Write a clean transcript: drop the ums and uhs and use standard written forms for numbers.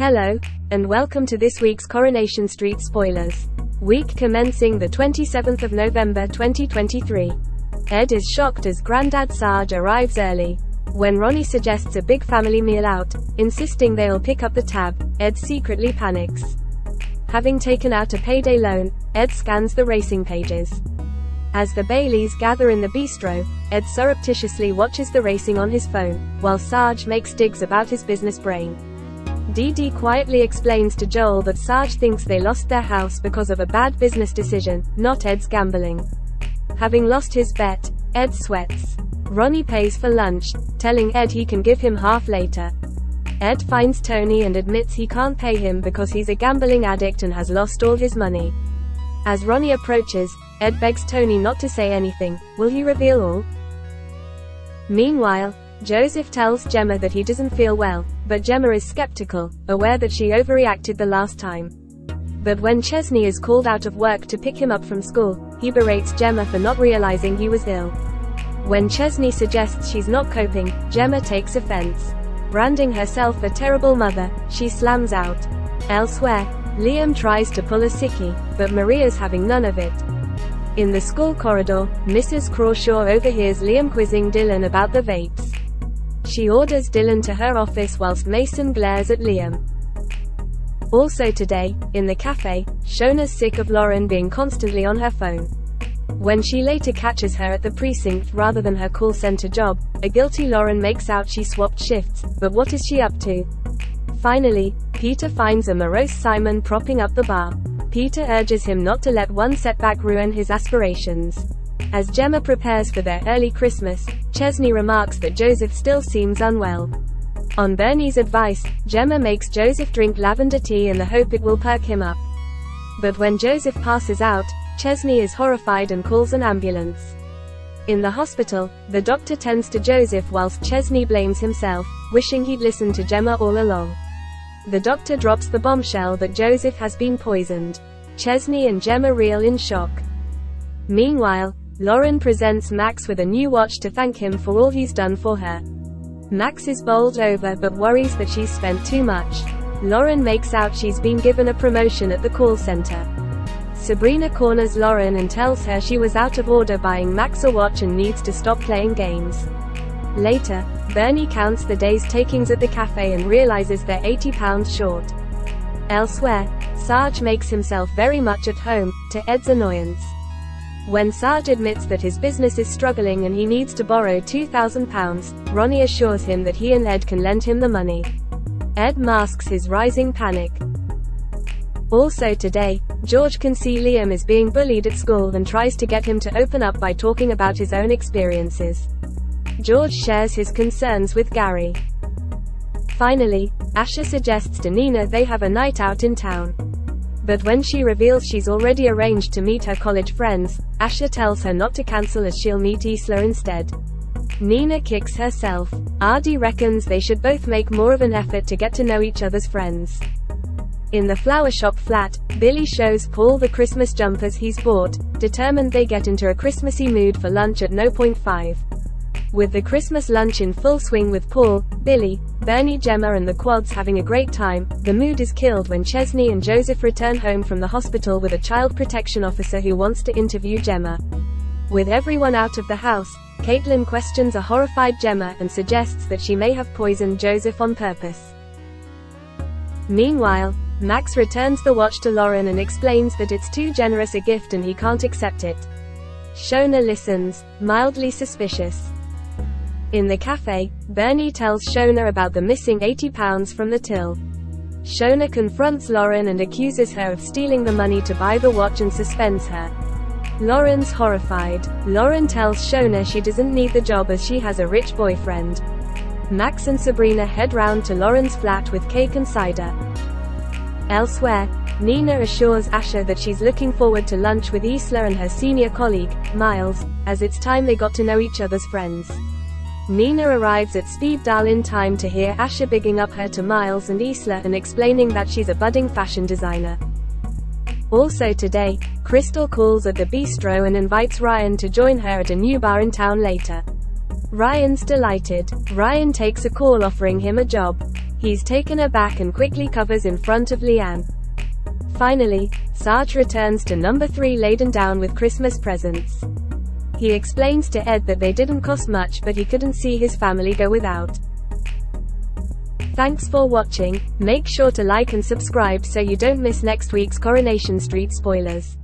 Hello, and welcome to this week's Coronation Street Spoilers. Week commencing the 27th of November 2023. Ed is shocked as Grandad Sarge arrives early. When Ronnie suggests a big family meal out, insisting they'll pick up the tab, Ed secretly panics. Having taken out a payday loan, Ed scans the racing pages. As the Baileys gather in the bistro, Ed surreptitiously watches the racing on his phone, while Sarge makes digs about his business brain. Dee Dee quietly explains to Joel that Sarge thinks they lost their house because of a bad business decision, not Ed's gambling. Having lost his bet, Ed sweats. Ronnie pays for lunch, telling Ed he can give him half later. Ed finds Tony and admits he can't pay him because he's a gambling addict and has lost all his money. As Ronnie approaches, Ed begs Tony not to say anything. Will he reveal all? Meanwhile, Joseph tells Gemma that he doesn't feel well, but Gemma is skeptical, aware that she overreacted the last time. But when Chesney is called out of work to pick him up from school, he berates Gemma for not realizing he was ill. When Chesney suggests she's not coping, Gemma takes offense. Branding herself a terrible mother, she slams out. Elsewhere, Liam tries to pull a sickie, but Maria's having none of it. In the school corridor, Mrs. Crawshaw overhears Liam quizzing Dylan about the vapes. She orders Dylan to her office whilst Mason glares at Liam. Also today, in the cafe, Shona's sick of Lauren being constantly on her phone. When she later catches her at the precinct rather than her call center job, a guilty Lauren makes out she swapped shifts, but what is she up to? Finally, Peter finds a morose Simon propping up the bar. Peter urges him not to let one setback ruin his aspirations. As Gemma prepares for their early Christmas, Chesney remarks that Joseph still seems unwell. On Bernie's advice, Gemma makes Joseph drink lavender tea in the hope it will perk him up. But when Joseph passes out, Chesney is horrified and calls an ambulance. In the hospital, the doctor tends to Joseph whilst Chesney blames himself, wishing he'd listened to Gemma all along. The doctor drops the bombshell that Joseph has been poisoned. Chesney and Gemma reel in shock. Meanwhile, Lauren presents Max with a new watch to thank him for all he's done for her. Max is bowled over but worries that she's spent too much. Lauren makes out she's been given a promotion at the call center. Sabrina corners Lauren and tells her she was out of order buying Max a watch and needs to stop playing games. Later, Bernie counts the day's takings at the cafe and realizes they're £80 short. Elsewhere, Sarge makes himself very much at home, to Ed's annoyance. When Sarge admits that his business is struggling and he needs to borrow £2,000, Ronnie assures him that he and Ed can lend him the money. Ed masks his rising panic. Also today, George can see Liam is being bullied at school and tries to get him to open up by talking about his own experiences. George shares his concerns with Gary. Finally, Asha suggests to Nina they have a night out in town. But when she reveals she's already arranged to meet her college friends, Asha tells her not to cancel as she'll meet Isla instead. Nina kicks herself. Ardy reckons they should both make more of an effort to get to know each other's friends. In the flower shop flat, Billy shows Paul the Christmas jumpers he's bought, determined they get into a Christmassy mood for lunch at No. 5. With the Christmas lunch in full swing with Paul, Billy, Bernie, Gemma and the quads having a great time, the mood is killed when Chesney and Joseph return home from the hospital with a child protection officer who wants to interview Gemma. With everyone out of the house, Caitlin questions a horrified Gemma and suggests that she may have poisoned Joseph on purpose. Meanwhile, Max returns the watch to Lauren and explains that it's too generous a gift and he can't accept it. Shona listens, mildly suspicious. In the cafe, Bernie tells Shona about the missing £80 from the till. Shona confronts Lauren and accuses her of stealing the money to buy the watch and suspends her. Lauren's horrified. Lauren tells Shona she doesn't need the job as she has a rich boyfriend. Max and Sabrina head round to Lauren's flat with cake and cider. Elsewhere, Nina assures Asha that she's looking forward to lunch with Isla and her senior colleague, Miles, as it's time they got to know each other's friends. Nina arrives at speed dial in time to hear Asha bigging up her to Miles and Isla and explaining that she's a budding fashion designer. Also today, Crystal calls at the bistro and invites Ryan to join her at a new bar in town later. Ryan's delighted. Ryan takes a call offering him a job. He's taken aback and quickly covers in front of Leanne. Finally, Sarge returns to number 3 laden down with Christmas presents. He explains to Ed that they didn't cost much but he couldn't see his family go without. Thanks for watching. Make sure to like and subscribe so you don't miss next week's Coronation Street Spoilers.